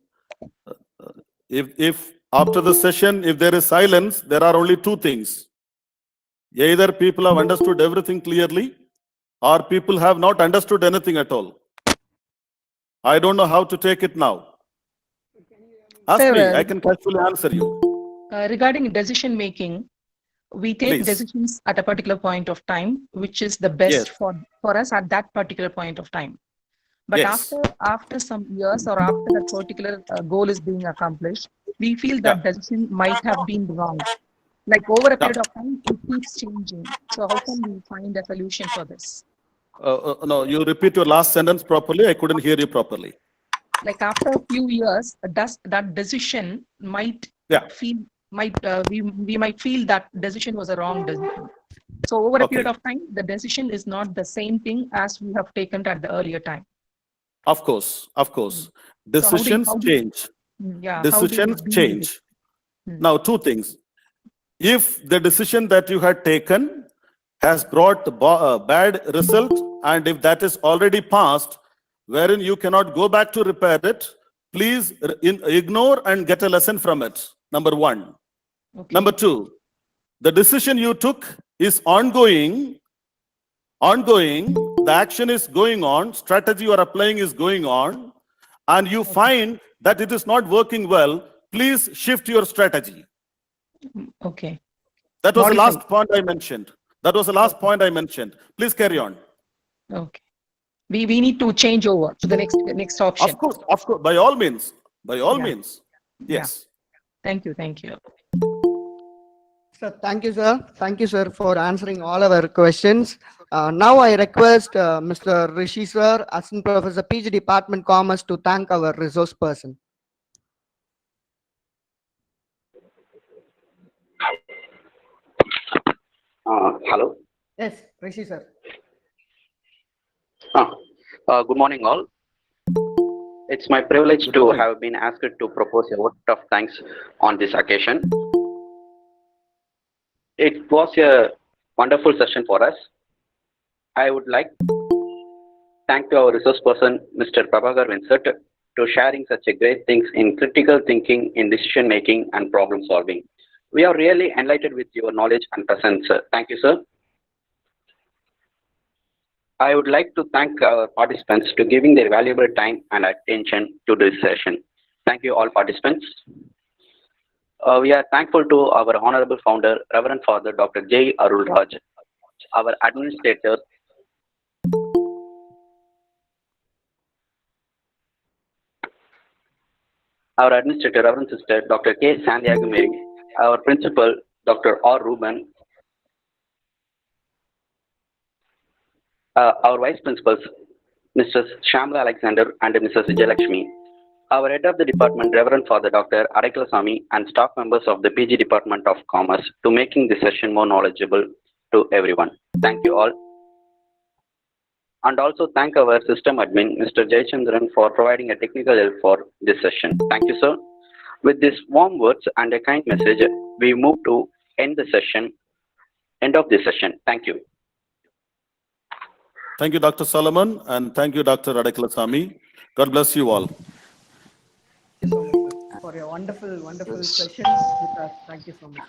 If after the session, if there is silence, there are only two things. Either people have understood everything clearly, or people have not understood anything at all? I don't know how to take it now. Ask Sir, me, I can casually answer you. regarding decision making, we take Please. decisions at a particular point of time, which is the best Yes. for us at that particular point of time. But Yes. after some years or after that particular goal is being accomplished, we feel that decision might have been wrong. Like over a period of time, it keeps changing. So how can we find a solution for this? No, you repeat your last sentence properly. I couldn't hear you properly. Like after a few years, does that decision might Yeah. feel we might feel that decision was a wrong decision. So over a Okay. period of time, the decision is not the same thing as we have taken at the earlier time. Of course, of course. So how do you- Decisions how do you- change. Yeah. how do you Decisions deal with change. it? Now, two things. If the decision that you had taken has brought a bad result, and if that is already passed, wherein you cannot go back to repair it, please ignore and get a lesson from it. Number one. Okay. Number two, the decision you took is ongoing. The action is going on, strategy you are applying is going on, and you find that it is not working well, please shift your strategy. Okay. That was the Modify. last point I mentioned. That was the last point I mentioned. Please carry on. Okay. We need to change over to the next option. Of course, by all means, Yeah. means. Yes. Thank you. Thank you. Sir, thank you, sir. Thank you, sir, for answering all our questions. Now I request Mr. Rishi, sir, Assistant Professor, PG Department Commerce, to thank our resource person. Hello. Yes, Rishi, sir. Good morning, all. It's my privilege to have been asked to propose a vote of thanks on this occasion. It was a wonderful session for us. I would like to thank our resource person, Mr. Prabhakar Vincent, to sharing such a great things in critical thinking, in decision making and problem solving. We are really enlightened with your knowledge and presence, sir. Thank you, sir. I would like to thank our participants to giving their valuable time and attention to this session. Thank you all participants. We are thankful to our honorable founder, Reverend Father Dr. J. Arul Raj, our administrator, Reverend Sister Dr. K. Santiago Mary, our principal, Dr. R. Ruben, our vice principals, Mrs. Shamla Alexander and Mrs. Vijayalakshmi, our head of the department, Reverend Father Dr. Adeklasamy, and staff members of the PG Department of Commerce to making this session more knowledgeable to everyone. Thank you all. And also thank our system admin, Mr. Jayachandran, for providing a technical help for this session. Thank you, sir. With these warm words and a kind message, we move to end of this session. Thank you. Thank you, Dr. Solomon, and thank you, Dr. Adeklasamy. God bless you all. Thank you so much, sir, for your wonderful sessions with us. Thank you so much.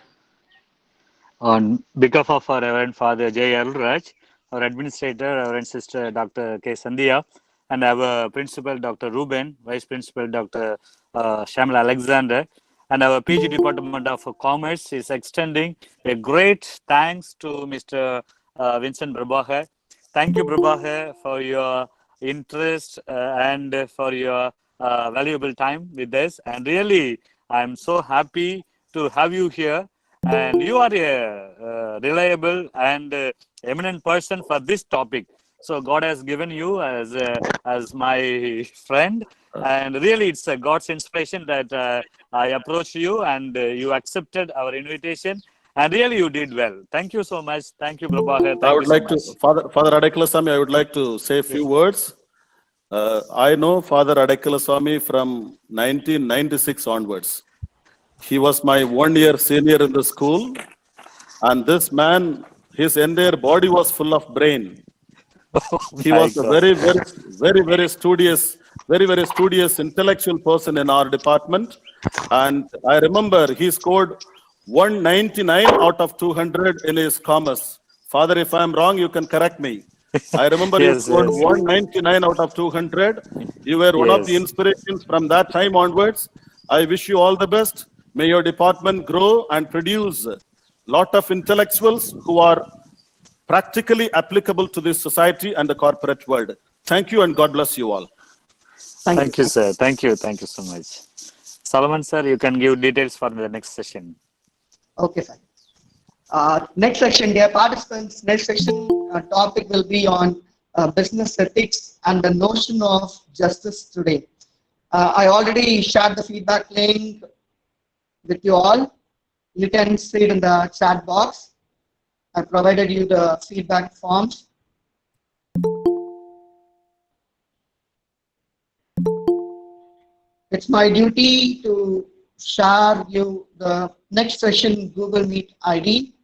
On behalf of our Reverend Father J. Arul Raj, our administrator, Reverend Sister Dr. K. Sandhya, and our principal, Dr. Ruben, Vice Principal, Dr. Shamla Alexander, and our PG Department of Commerce is extending a great thanks to Mr. Vincent Prabhakar. Thank you, Prabhakar, for your interest and for your valuable time with us. And really, I'm so happy to have you here. And you are a reliable and eminent person for this topic. So God has given you as my friend. And really, it's God's inspiration that I approached you and you accepted our invitation. And really, you did well. Thank you so much. Thank you, Prabhakar. I would like to, Father Adeklasamy, I would like to say a few words. I know Father Adeklasamy from 1996 onwards. He was my 1 year senior in the school. And this man, his entire body was full of brain. He was a very studious, very studious intellectual person in our department. And I remember he scored 199 out of 200 in his commerce. Father, if I'm wrong, you can correct me. I remember Yes, you scored yes. 199 out of 200. You were one of the Yes. inspirations from that time onwards. I wish you all the best. May your department grow and produce a lot of intellectuals who are practically applicable to this society and the corporate world. Thank you and God bless you all. Thank you, sir. Thank you. Thank you so much. Solomon, sir, you can give details for the next session. Okay, fine. Next section, dear participants, next section topic will be on business ethics and the notion of justice today. I already shared the feedback link with you all. You can see it in the chat box. I provided you the feedback forms. It's my duty to share you the next session Google Meet ID.